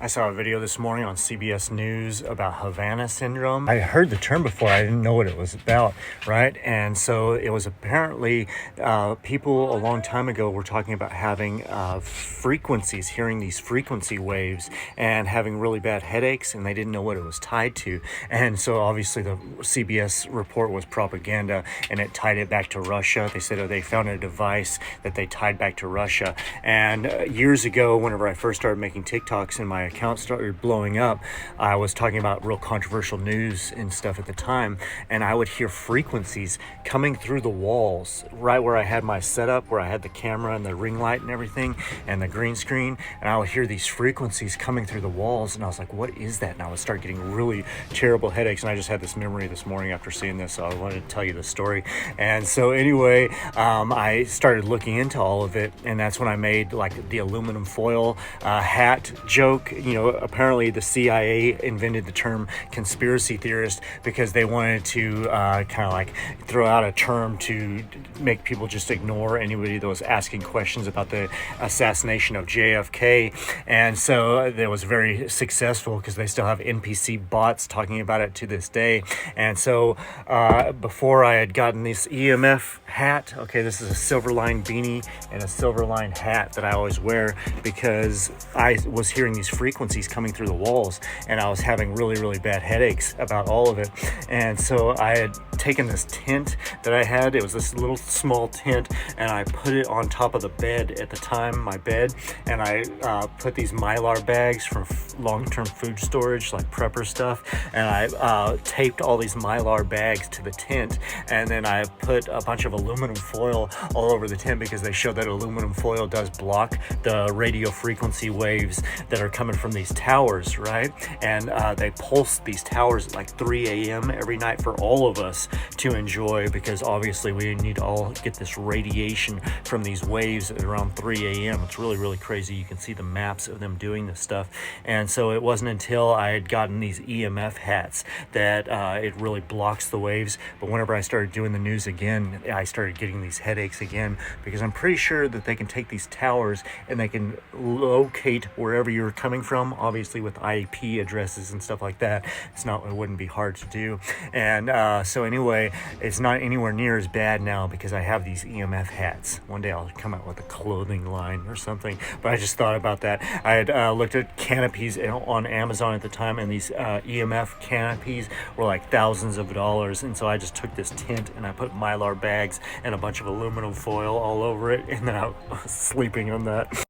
I saw a video this morning on CBS News about Havana syndrome. I heard the term before, I didn't know what it was about, right? And so it was apparently people a long time ago were talking about having frequencies, hearing these frequency waves and having really bad headaches, and they didn't know what it was tied to. And so obviously the CBS report was propaganda, and it tied it back to Russia. They said they found a device that they tied back to Russia. And years ago, whenever I first started making TikToks and my account started blowing up, I was talking about real controversial news and stuff at the time, and I would hear frequencies coming through the walls right where I had my setup, where I had the camera and the ring light and everything and the green screen, and I would hear these frequencies coming through the walls, and I was like, what is that? And I would start getting really terrible headaches, and I just had this memory this morning after seeing this, so I wanted to tell you the story. And so anyway, I started looking into all of it, and that's when I made like the aluminum foil hat joke. You know, apparently the CIA invented the term conspiracy theorist because they wanted to kind of like throw out a term to make people just ignore anybody that was asking questions about the assassination of JFK. And so it was very successful because they still have NPC bots talking about it to this day. And so before I had gotten this EMF hat, okay, this is a silver line beanie and a silver line hat that I always wear because I was hearing these frequencies coming through the walls, and I was having really bad headaches about all of it. And so I had taken this tent that I had, it was this little small tent, and I put it on top of the bed at the time, my bed, and I put these Mylar bags from long-term food storage, like prepper stuff, and I taped all these Mylar bags to the tent, and then I put a bunch of aluminum foil all over the tent because they showed that aluminum foil does block the radio frequency waves that are coming from these towers, right? And they pulse these towers at like 3 a.m. every night for all of us to enjoy, because obviously we need to all get this radiation from these waves at around 3 a.m. It's really crazy. You can see the maps of them doing this stuff. And so it wasn't until I had gotten these EMF hats that it really blocks the waves. But whenever I started doing the news again, I started getting these headaches again, because I'm pretty sure that they can take these towers and they can locate wherever you're coming from, obviously with IP addresses and stuff like that. It wouldn't be hard to do. And so anyway, it's not anywhere near as bad now because I have these EMF hats. One day I'll come out with a clothing line or something, but I just thought about that. I had looked at canopies on Amazon at the time, and these EMF canopies were like thousands of dollars, and so I just took this tent and I put Mylar bags and a bunch of aluminum foil all over it, and then I was sleeping on that.